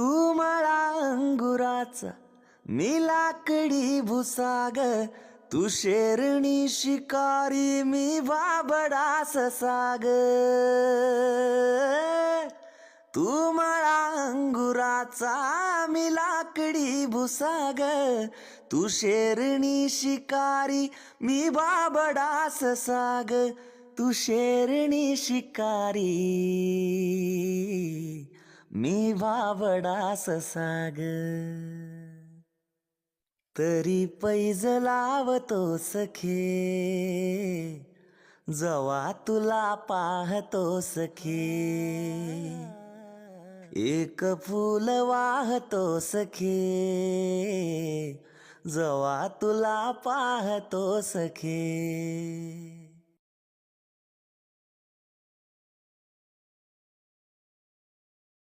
तू मला अंगुराचा मी लाकडी भुसाग, तू शेरणी शिकारी मी बाबडा ससाग. तू मला अंगुराचा मी लाकडी भुसाग, तू शेरणी शिकारी मी बाबडा ससाग. तू शेरणी शिकारी मी बाबडा ससाग. तरी पैज लावतो सखे जवा तुला पाहतो सखे. एक फूल वाहतो सखे जवा तुला पाहतो सखे.